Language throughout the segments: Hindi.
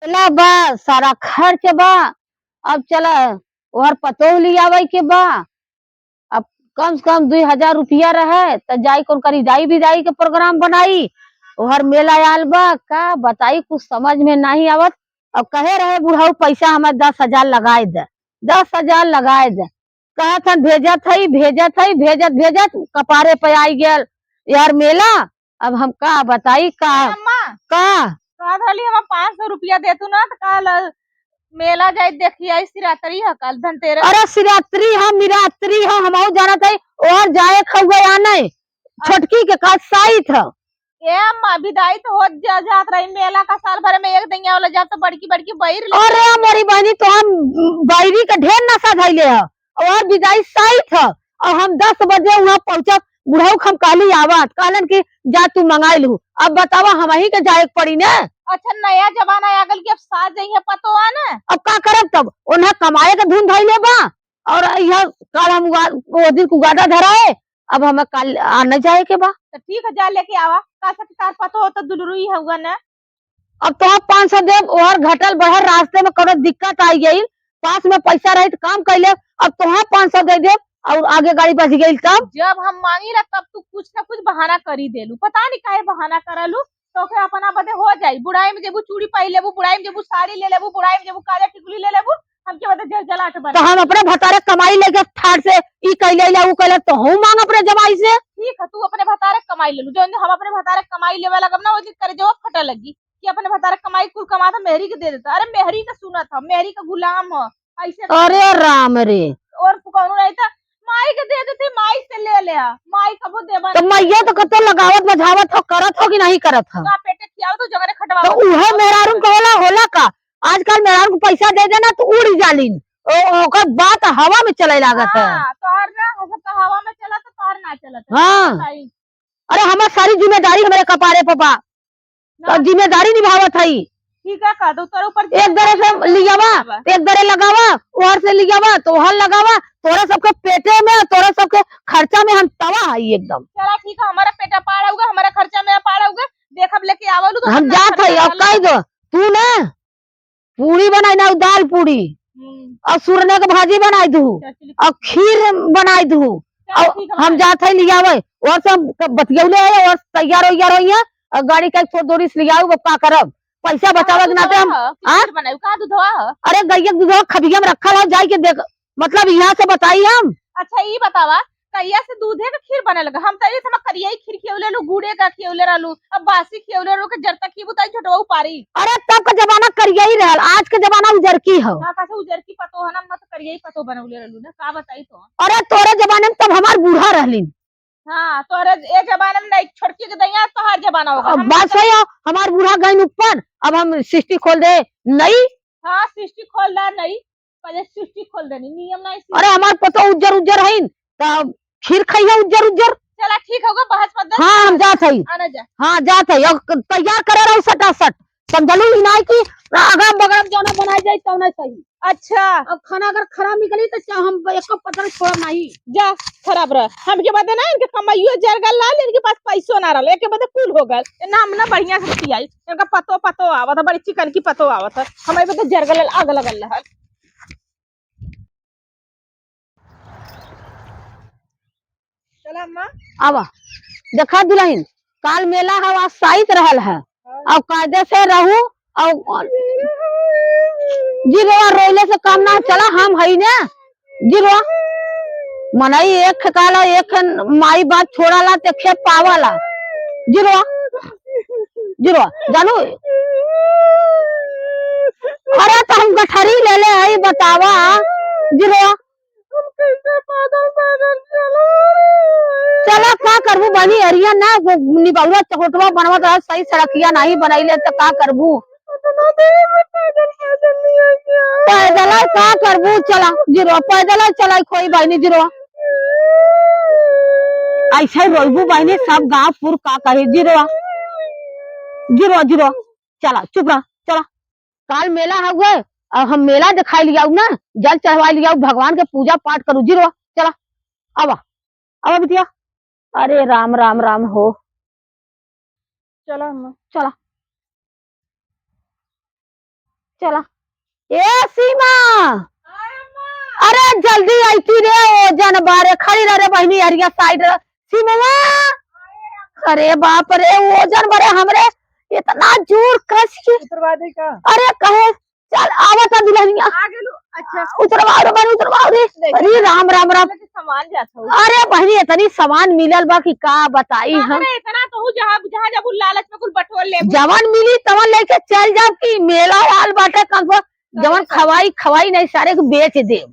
ला बा, सारा खर्च बा। अब चला और पतो लियावे के बा। अब कम से कम 2000 रुपया रहे तो जाई कौन करी जाई विदाई के प्रोग्राम बनाई। ओहर मेला आयल बा का बताई कुछ समझ में नहीं आवत। अब कहे रहे बुढ़ऊ पैसा हमें 10,000 लगाए दे, 10,000 लगाए दे। कहत हन भेजत हई भेजत हई भेजत भेजत कपारे पे आई गेल यार मेला। अब हम का बताई का अम्मा का कहत हली हम 500 रुपया देतू ना तो कल मेला जाई देखी आई शिवरात्रि है कल धनतेरस। अरे शिवरात्रि है मिरात्रि है हम जानत है और जाए खौगे आने छोटकी के का साई था। ए अम्मा विदाई तो हो जात रही मेला का साल भर में एक दिन वाला जात तो बड़की बड़की बहिर ले। अरे मोरी बहनी तो हम बैरी का ढेर नशा धैले है और विदाई साई था और हम 10 बजे वहाँ पहुंचा। बुढ़ऊ हम कहली आवत कहलन की जा तू मंगाई लू। अब बतावा हम ही के जाए पड़ी ना। अच्छा नया जमाना आ गल की अब साथ जाइए पतो आ ना। अब का करब तब उन्हें कमाए का धुन धैले बा और यह कल हम वो दिन कुगाड़ा धराए। अब हमें कल आने जाए के बा। तो ठीक है जा लेके आवा का सकती तार पतो हो तो दुलरुई होगा ना। अब तो आप 500 देव और घटल बढ़ल रास्ते में कोनो दिक्कत आई गई पास में पैसा रही तो काम कैले। अब तो 500 दे दे और आगे गाड़ी बच गई तब। जब हम मांगी ला तब तू कुछ न कुछ बहाना करी देलू पता नहीं काहे बहाना करलू। तो के अपना बदे हो जाई बुढ़ाई में जेबू चूड़ी पाई लेबू बुढ़ाई में जेबू साड़ी ले लेबू बुढ़ाई में जेबू काला टिकुली ले लेबू हमके बदे जल जलाट तो बना। हम अपने भतारे कमाई लेके ठाट से ई कैले ला ऊ कैले तो हम मांग अपने जमाई से। ठीक है तू अपने भतारे कमाई ले लू जो हम अपने भतारे कमाई लेवे लगब ना वो दिन करे जो फटा लगी कि अपने भतारे कमाई कुल कमा था मेहरी के दे देता। अरे मेहरी का सुना था मेहरी का गुलाम है ऐसे। अरे राम रे और कौन नहीं था माई के दे देते माई से ले ले माई कबो देबा तो मैया तो कतो लगावत बझावत हो करत हो कि नहीं करत हो। का पेटे खियाओ तो जगरे खटवा तो उहे मेहरारू को होला का आजकल मेहरारू को पैसा दे देना तो उड़ जालिन ओकर बात हवा में चले लागत है। हां तोहर ना हो सकता हवा में चला तो तोहर ना चला हाँ अरे हमार सारी जिम्मेदारी हमारे कपारे पे बा तो जिम्मेदारी निभावत हई। ठीक है का दो तेरे ऊपर एक दरे से लियावा एक दरे लगावा और से लियावा तो हल लगावा तोरा सबके पेटे में तोरा सबके खर्चा में हम तवा हई एकदम। चला ठीक है हमारा पेटा पार होगा हमारा खर्चा में पार होगा देखब लेके आवलू तो हम जात हई अब कह दो तू ना पूरी बनाई ना दाल पूरी और सुरने के भाजी बनाई दू और खीर बनाई दू और हम जात है लियावे और सब बतियौले है और तैयार हो गया और गाड़ी का एक दोरी से लियाऊ का करब पैसा बचावे के नाते हम बनाऊ का दूधवा अरे गैया के दूधवा खबिया में रखल है जाई के देख मतलब यहाँ से बताई हम। अच्छा ये बतावा कहिया से दूधे का खीर बने लगा हम तरी हम करिया खीर खियौले लो गुड़े का खियौले रहलू अब बासी खियौले रो के जरता की बुताई छोटवा पारी। अरे तब का जमाना करिया ही रहल आज के जमाना उजर की हो। ना कैसे उजर की पतो है ना मत करिया ही पतो बनौले रहलू ना का बताई तो। अरे तोरे जमाने में तब हमार बूढ़ा रहलिन। हाँ तोरे ए जमाने में नहीं छोटकी के दैया तो हर जमाना होगा अब बात सही है हमार बूढ़ा गई ऊपर अब हम सृष्टि खोल दे नहीं। हाँ सृष्टि खोल दा नहीं पहले सृष्टि खोल देनी नियम नहीं। अरे हमार पतो उज्जर उज्जर है तो खीर खाइए उज्जर उज्जर। चला ठीक होगा बहस मत। हाँ हम जात हई आना जा हाँ जात हई तैयार करे रहो सटासट समझलू ही नहीं की अगम बगम जाना बनाई जाए तो नहीं सही। अच्छा अब खाना अगर खराब निकली तो हम एक पत्थर छोड़ नहीं जा खराब रह हमके बदे ना इनके कमाइयो जरगल लाल इनके पास पैसो ना रहल एके बदे कुल हो गल नाम ना बढ़िया से पियाई इनका पतो पतो आवत बड़ी चिकन की पतो आवत हमारे बदे जरगल आग लगल रहल। चला अम्मा आवा देखा दुल्हन काल मेला हवा साइत रहल है अब कायदे से रहू और जीरो रोले से काम ना चला हम हई ना जीरो मनई एक काला एक माई बात छोड़ा ला ते खेत पावाला जीरो जीरो जानू। अरे तो हम गठरी ले ले हई बतावा जीरो चला का करबू बनी अरिया ना निबौरा चकोटवा बनवा तो सही सड़किया नहीं बनाइले तो का करबू पैदल का करबू चला जीरो पैदल चला कोई बहनी जीरो ऐसे रोबू बहनी सब गाँव पुर का कहे जीरो जीरो जीरो चला चुप रहा चला काल मेला है गए हम मेला दिखाई लिया ना जल चढ़वा लिया भगवान के पूजा पाठ करूँ जीरो चला अब अब बिटिया अरे राम राम राम हो चला चला चला। ए सीमा, अरे जल्दी आई थी रे, ओजन बारे खड़ी रह रे बहनी हरिया साइड सीमा। अरे बाप रे, ओजन बड़े हमरे इतना जोर कस के उतरवा दे का? अरे कहे चल आवत दुल्हनिया। आ गेलू। अच्छा उतरवाओ रे बहनी, उतरवाओ रे। अरे राम राम राम। सामान जाता हूँ। अरे बहनी इतनी सामान मिलल बा कि का बताई हम। इतना तो हूँ जहाँ जहाँ जब लालच में कुछ बटोर ले। जवन मिली तवन लेके चल जाओ कि मेला हाल बाटे कम से जवन खवाई खवाई नहीं सारे को बेच दे।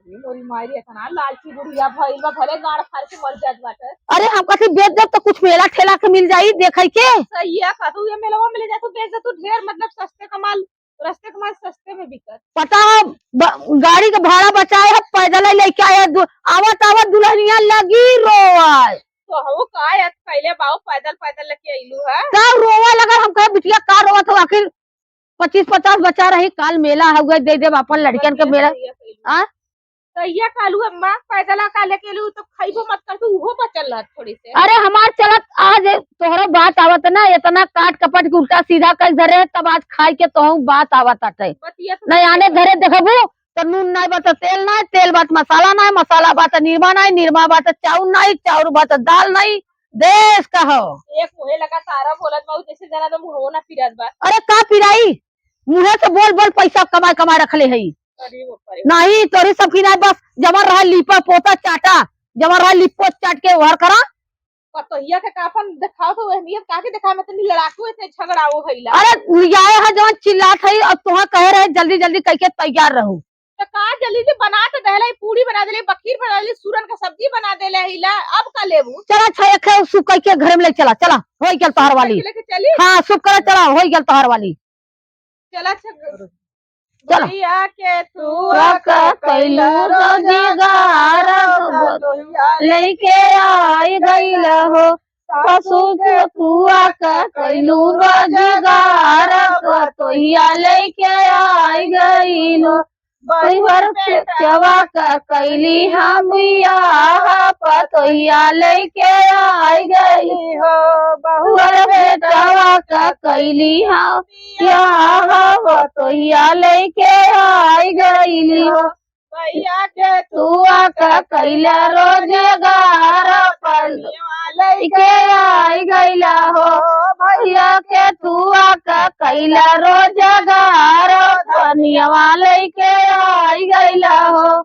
मोरी मारी इतना लालची बुढ़िया भइल बा, भले गाड़ फाड़ के मर जात बाटे। अरे हम कथी बेच देब तो कुछ मेला ठेला के मिल जाई देखे के। सही है का तू, ये मेलवा मिल जा तू बेच दे, तू ढेर मतलब सस्ते कमाल, रस्ते कमाल सस्ते में बिकत। पता है गाड़ी का भाड़ा बचाए है, पैदल ही लेके आए आवत आवत दुल्हनिया लगी रोए। तो हो का यार पहले बाऊ पैदल पैदल लेके आइलू है। सब रोवे लगा। हम कहे बिटिया का रोवत हो, आखिर 25-50 बच्चा रही काल मेला हो गए दे दे अपन लड़कियन के मेला। हाँ सैया कालू अम्मा पैदल का लेके लू तो खाइबो मत कर, तू वो बचल रह थोड़ी से। अरे हमार चलत आज तोहरा बात आवत ना, इतना काट कपट के उल्टा सीधा कर धरे तब आज खाई के तो बात आवत आटे नहीं आने धरे देखबू तो नून नहीं बात तेल नहीं, तेल बात मसाला नहीं, मसाला बात निरमा नहीं, निरमा बात चाउर नहीं, चाउर बात दाल नहीं। देश का हो एक मुहे लगा सारा बोलत बाऊ जैसे जना तो मुंह ना फिरत बा। अरे का पिराई मुहे से बोल बोल पैसा कमाए कमाए रखले है नहीं तोरी सब की नहीं बस जमा रहा लिपा पोता चाटा, जमा रहा लिपो चाट के वार करा। पतोहिया के काफन दिखाओ तो अहमियत काके दिखा में तनी लड़ाकू इतने झगड़ा वो भइला। अरे आए है जवन चिल्लात है अब तुहा कहे रहे जल्दी जल्दी कह के तैयार रहू। तो का जल्दी से बना तो दहला, पूरी बना देले, बखीर बना देले, सूरन का सब्जी बना देले हिला, अब का लेबू। चला छे खे सुख कह के घर में ले चला चला होई गेल तोहर वाली। लेके चली हां सुख कर चला होई गेल तोहर वाली। चला चलो भैया के तू कैलू रोजगार लेके आई गईल हो, पशु के तुआ कैलू रोजगार पतोहिया लेके आई गईल हो। परिवार पे चवा कैली हम पतोहिया लेके आई गई हो, बहुअर बेटवा कैली हम पतोहिया लेके आई गई हो। भैया के तुआ कैला रोजगार लेके आई गईला हो, भैया के तुआ कैला रोजगार धनिया लेके आई गईला हो।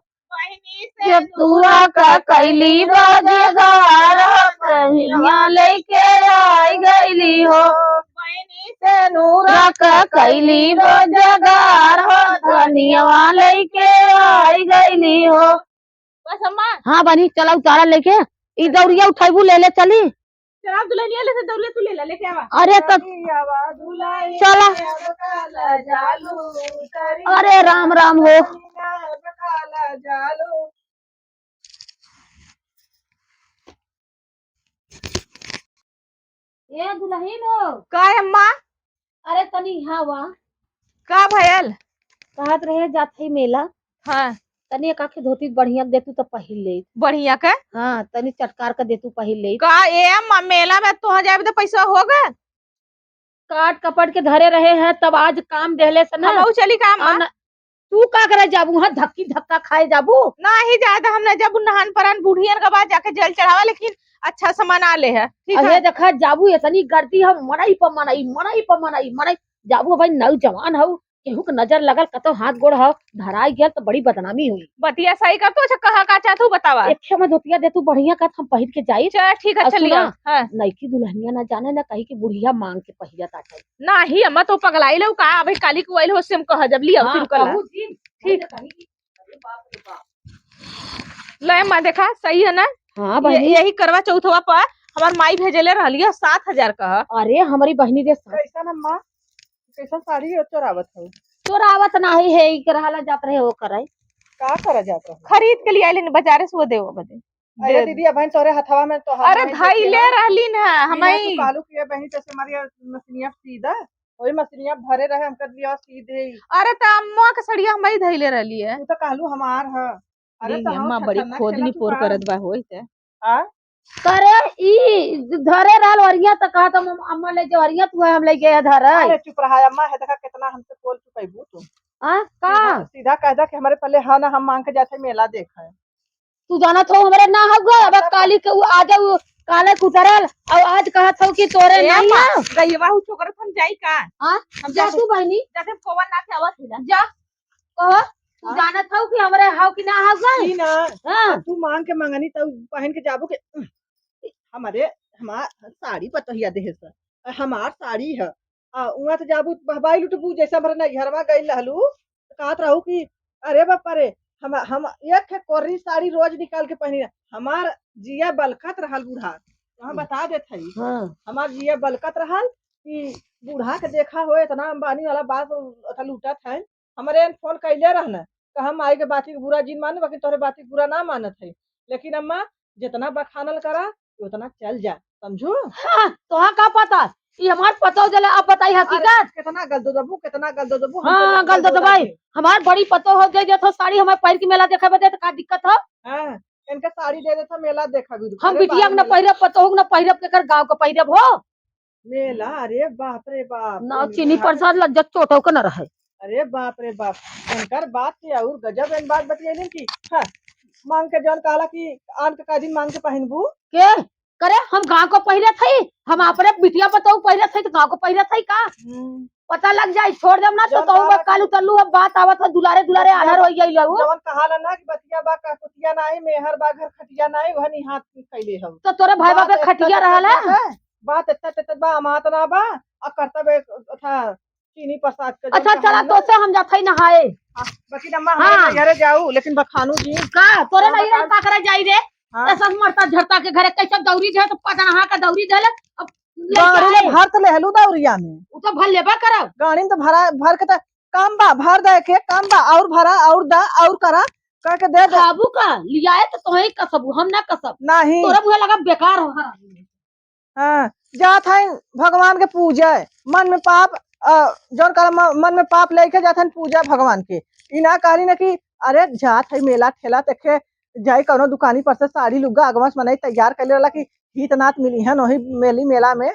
जब तुआ कैली रोजगार धनिया लेके आई गईली हो, से नूरा कैली रोजगार धनिया लेके आई गईली हो। बस अम्मा हाँ बनी चला उतारा लेके ई दौड़िया उठाइबू ले ले चली। चला दुल्हनिया ले से दौड़ले तू ले ला लेके आवा। अरे तो चला। अरे राम राम हो। ये दुल्हन हो का अम्मा? अरे तनी हाँ वा का भयल? कहत रहे जात है मेला। हाँ तनी एक आखे धोती बढ़िया देतू तो पहिल ले। बढ़िया का? हाँ तनी चटकार का देतू पहिल ले। का ए अम्मा मेला में तो जाए तो पैसा होगा? काट कपट के धरे रहे हैं तब आज काम देहले से ना हम चली काम। तू का करे जाबू हाँ धक्की धक्का खाए जाबू ना ही ज्यादा हमने जब नहान परान बुढ़ियन के बाद जाके जल चढ़ावा, लेकिन अच्छा सामान आ ले है। ठीक है देखा जाबू इतनी गर्दी हम मनाई पर मनाई मनाई पर मनाई मनाई जाबू भाई नौजवान हो केहू के नजर लगल कतो हाथ गोड़ हो धराई गया तो बड़ी बदनामी हुई। बतिया सही कर तो अच्छा कहा का चाहतू बतावा। एक में धोतिया दे तू बढ़िया का हम पहिर के जाई। चल ठीक है चलिए। हां नईकी दुल्हनिया ना जाने ना कहीं की बुढ़िया मांग के पहिया ताटे ना ही अम्मा तो पगलाई लो का अभी काली को आइल हो से हम कह जब लिया फिर कल ठीक ले अम्मा देखा सही है ना। हां बहनी यही करवा चौथवा पर हमार माई भेजले रहलियो 7000 का। अरे हमारी बहनी दे कैसा अम्मा कैसा साड़ी चोरावत हो? चोरावत नहीं है ई रहला जात रहे वो करे का करा जाता है? खरीद के लिए आइले बाजार से वो देव बदे। अरे दीदी अब तोरे हथवा में तो अरे धइले रहली ना हमई कालू के बहनी जैसे हमारी मशीनिया सीधा वही मशीनिया भरे रहे हम कर लिया सीधे। अरे त अम्मा के सड़िया हमई धइले रहली है। तू तो कालू हमार है। अरे अम्मा बड़ी खोदनी पोर करत बा होई ते आ करे ई धरे रहल वरिया त कहा तुम अम्मा ले जो वरिया तू हम ले गए धरे अरे चुप रहा अम्मा है, देखा कितना हमसे बोल चुकैबू तुम। हां का सीधा कह दा कि हमारे पहले हाँ ना हम मांग के जाते मेला देखे। तू जाना तो हमरे ना हो गए अब काली के आ जाऊ काले कुतरल और आज कहत हो कि तोरे नहीं है गईवा हु छोकर हम जाई का हां हम जा तू बहनी जाते पवन ना के आवत हिला जा कह तू जानत हो कि हमरे हाउ कि ना हो गए ई ना हां तू मांग के मंगनी तब पहन के जाबू के हमारे हमार साड़ी पतहिया देह से हमार साड़ी है उहाँ तो जाबू बहबाई लुटबू जैसे हमारे ना घरवा गई लहलू कहत रहू कि अरे बापा रे हम एक है कोरी साड़ी रोज निकाल के पहनी हमार जिया बलकत रहल बूढ़ा वहाँ बता देत हई हां हमार जिया बलकत रहल कि बूढ़ा के देखा हो इतना अंबानी वाला बात लूटत है हमारे फोन कैले रहना कि हम आई के बाती के बुरा जीन माने बाकी तोरे बाती के बुरा ना मानत है लेकिन अम्मा जितना बखानल करा उतना चल जा समझू। हां तोहा का पता ई हमार पतो जले अब बताई हकीकत कितना गल दो दबू हां गल दो भाई हमार बड़ी पतो हो गई जो साड़ी हमार पैर की मेला देखे बदे त का दिक्कत हो हां इनके साड़ी दे देता मेला देखा भी हम बिटिया के न पहिरब पतो हो न पहिरब केकर गांव के पहिरब हो मेला अरे बाप रे बाप ना चीनी प्रसाद लज्जत चोटो के न रहे अरे बाप रे बाप इनकर बात से और गजब इन बात बतियैलिन की हां मांग के जन कहला कि आन के का दिन मांग के पहनबू के करे हम गांव को पहिरे थई हम अपने बिटिया पतो पहिरे थई तो गांव को पहिरे थई का पता लग जाए छोड़ देम ना तो कहूं कालू तल्लू अब बात आवत है दुलारे दुलारे आधर हो गई लहू जवन कहाला ना कि बतिया बा का कुतिया नाही मेहर बा घर खटिया नाही वहनी हाथ कैले हम तो तोरे भाई बाप के खटिया रहल है बात इतना बा अमात ना बा और कर्तव्य था चीनी प्रसाद के अच्छा चला तो से हम जाथई नहाए बाकी अम्मा हम घरे जाऊ लेकिन बखानू जी का तोरे नहीं रे का करे जाई रे हाँ। ऐसा मरता झरता के घरे कैसे दौरी जे तो पता नहा का दौरी देले अब गाड़ी में भर तो लेहलू दौरिया में उ तो भर लेबा करब गाड़ी में तो भर के तो काम बा भर दे के काम बा और भरा और दा और करा कह के दे दे खाबू का लियाए तो तोही कसबू हम ना कसब नहीं तोरा बुआ लगा बेकार हो हाँ जात है भगवान के पूजा मन में पाप जौन कर मन में पाप लेके जात है पूजा भगवान के इना कहली ना कि अरे जात है मेला ठेला देखे जाई कौनो दुकानी पर से साड़ी लुग्गा अगवा से मनाई तैयार कर लेला कि हितनाथ मिली है वही मेला में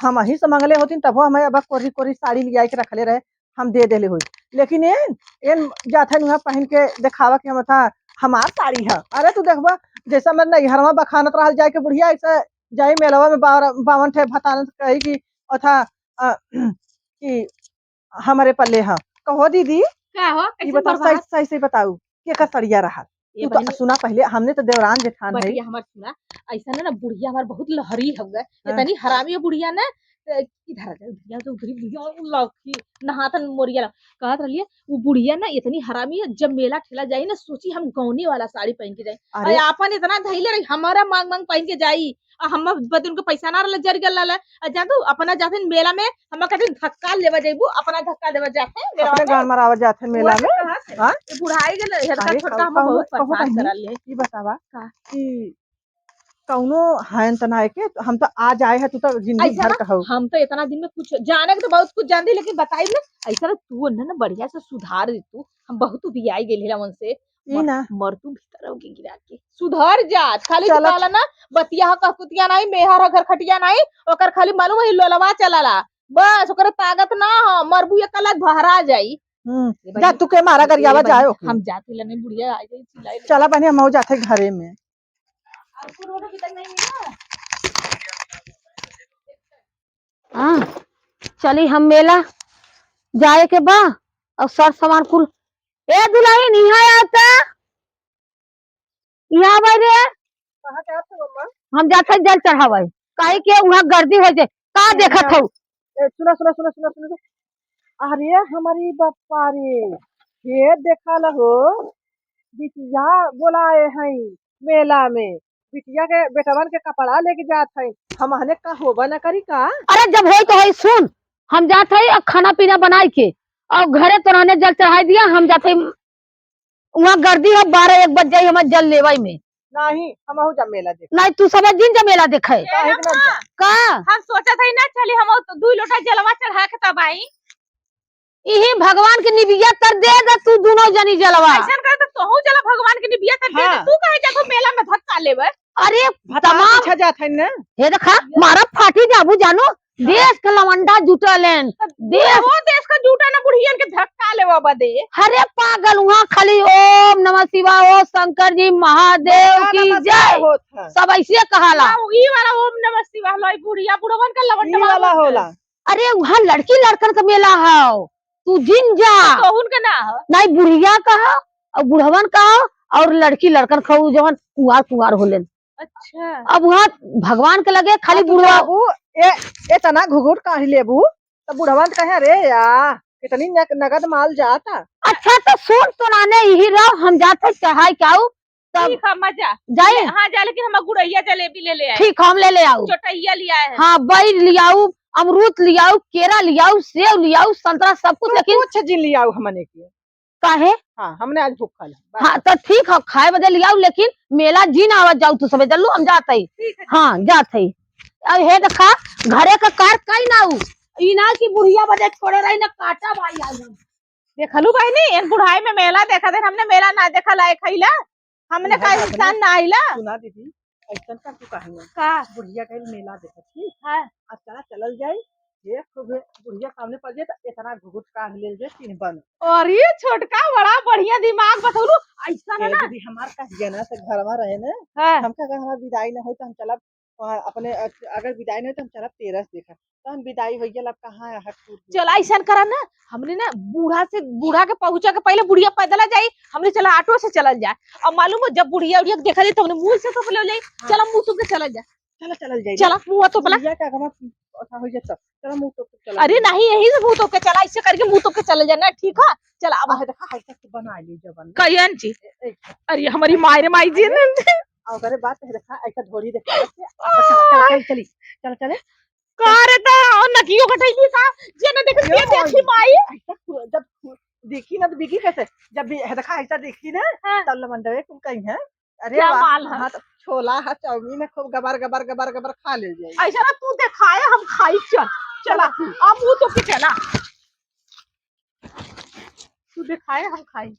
हम ही से मंगले होती तब हमें अब कोरी कोरी साड़ी लिया के रखले रहे हम दे देले हुई लेकिन एन जात है पहन के दिखावा कि हम था हमार साड़ी है अरे तू देखबा जैसा मैं नैहरवा बखानत रह जाए के बुढ़िया ऐसे जाई मेलवा में 52 ठे भतान कही कि अथा कि हमारे पल्ले है कहो दीदी का हो ये बताओ सही सही से बताऊ के का सड़िया रहा ये तू तो सुना पहले हमने तो देवरान जेठान है बटिया हमार सुना ऐसा ना बुढ़िया हमार बहुत लहरी हो गए हाँ। इतनी हरामी बुढ़िया ना इधर आ जा बुढ़िया तो उधरी बुढ़िया लौकी नहातन मोरिया कहत रहिए वो बुढ़िया ना इतनी हरामी है जब मेला ठेला जाई ना सोची हम गौनी वाला साड़ी पहन के जाई अरे और आपन इतना धैले रही हमारा मांग मांग पहन के जाई और हम बदे उनको पैसा ना रल जर गल जा तू अपना जाते मेला में हम कहते धक्का लेवा जाइबू अपना धक्का देवा जाते अपने गान मरावा जाते मेला में हां बुढ़ाई गेल हेरका अरे छोटका हम बहुत परेशान करा लिए ये बतावा का? कि कौनो हयन तनाए के हम तो आज आए है तू तो जिंदगी ऐसा भर ना कहू हम तो इतना दिन में कुछ जाने के तो बहुत कुछ जानती लेकिन बताई ना ऐसा ना तू ना बढ़िया से सुधार दे तू हम बहुत भी आई गेल है उनसे ई ना मर तू भीतर होगी गिरा के सुधर जा खाली चलत- चला ना बतिया का कुतिया नहीं मेहर घर खटिया नहीं ओकर खाली मालूम है लोलवा चलाला बस ओकर ताकत ना हो मरबू एक अलग भरा जाई जा तू के मारा गरियावा जाए हम जाते लने बुढ़िया आ जाई चिल्लाई चला बनी हम हो जाते घरे में आपको रोड की तक नहीं मिला हां चली हम मेला जाए के बा और सर सामान कुल ए दुल्हन यहाँ आता यहाँ भाई रे कहां जात हो मम्मा हम जाते जल चढ़ावे काहे के वहां गर्दी हो जाए का देखत हो सुना सुना सुना सुना सुना अरे हमारी बप्पा रे ये देखा लहो बिटिया बोलाए हैं मेला में बिटिया के बेटवन के कपड़ा लेके जात है हम हने का होबा न करी का अरे जब होई तो होई सुन हम जाते हैं खाना पीना बनाए के और घरे तो रहने जल चढ़ाई दिया हम जाते वहाँ गर्दी है 12-1 बज जाये हमारे जल लेवाई में नहीं हम हो जा मेला देख नहीं तू सब दिन जब मेला देखे काहे के ना का हम सोचा था ना चली हम तो 2 लोटा जलवा चढ़ा के तब आई यही भगवान के निबिया तर दे दा तू दोनों जनी जलवा ऐसा कर तो तोहू जला भगवान के निबिया कर दे हाँ। तू कहे जा तो मेला में धक्का लेबे अरे भता तमाम पीछे जात है ना। हे देखा मारा फाटी जाबू जानो देश के लवंडा जुटलेन देश वो देश का जूटा ना बुढ़ियन के धक्का लेवा बदे। हरे पागल वहाँ खाली ओम नमः शिवाय ओ शंकर जी महादेव की जय होत है सब ऐसे कहाला। ई वाला ओम नमः शिवाय लाई बुढ़िया बुढ़वन का ई लवंडवा वाला होला। अरे वहाँ लड़की लड़कन का मेला है तू जिन जा तोहुन के ना हो। नहीं बुढ़िया कहा और बुढ़वन कहा और लड़की लड़कन खाऊ जवन कुआर कुआर होलेन। अच्छा अब वहाँ भगवान के लगे खाली अब बुढ़वा बाबू ए तना घुघुर काढ़ी लेबू तो बुढ़वन कहे अरे यार कितनी नगद माल जाता। अच्छा तो सुन सुनाने यही रहो हम जाते चढ़ाई के आऊ तब ठीक है मजा जाए हाँ जा लेकिन हम गुड़ैया जलेबी ले आए ठीक हम ले आऊ चोटैया लिया है। हाँ बैर लियाऊ अमरूद लियाऊ केरा लियाऊ सेब लियाऊ संतरा सब कुछ लेकिन कुछ जिन लिया हमने के। काहे हाँ हमने आज भूखल है। हाँ तो ठीक है खाए बदे लियाऊ लेकिन मेला जी ना आवाज जाऊ तू सबे चलू हम जाते ही हाँ जाते ही। अब हे देखा घरे का कार कई ना ऊ ई ना की बुढ़िया बदे छोड़े रही ना काटा भाई आज हम देखलू बहनी इन बुढ़ाई में मेला देखा थे हमने मेला ना देखा लायक खैला हमने का इंसान ना आइला। सुना दीदी ऐसा का तू कहानी का बुढ़िया कहीं मेला देखा ठीक हाँ अब चला चलल जाए ये खूब बुढ़िया सामने पड़ जाए तो इतना घुघुट काढ़ ले जाए तीन बन। और ये छोटका बड़ा बढ़िया दिमाग बतौलू ऐसा ना दीदी हमार कहिए ना से घर में रहे ना हाँ हमका अगर हमार विदाई ना हो तो हम चलब अपने अगर विदाई नहीं हो तो हम चलब तेरस देखा तो हम विदाई हो गया अब कहाँ है चल ऐसा करा ना हमने ना बूढ़ा के पहुंचा के पहले बुढ़िया पैदल जाई हमने चला ऑटो से चलल जाए और मालूम हो जब बुढ़िया उड़िया के देखा जाए तो हमने मुंह से तो ले जाई चला मुंह तो के चला जा चला चलल जाए चला मुंह तो पला बुढ़िया का अगर ऐसा हो जाए चलो मुंह तो चला। अरे नहीं यही से मुंह तो के चला ऐसे करके मुंह तो के चले जाना ठीक है चला अब अब देखा ऐसा तो बना ली जबन कहियन जी अरे हमारी मायरे माई जी ने अगर बात है देखा ऐसा ढोरी देखा चल चली चल चले कारे ता और नकियो कटाई का जे न देख ये देखी माई जब देखी ना तो बिकी कैसे जब भी है देखा ऐसा देखी ना हाँ। तब लमंडवे तुम कहीं है अरे क्या वाह, माल है? हाँ तो छोला है चाउमीन है खूब गबर गबर गबर गबर खा ले जाए ऐसा ना तू दिखाए हम खाई चल चला अब मुंह तो के चला तू दिखाए हम खाई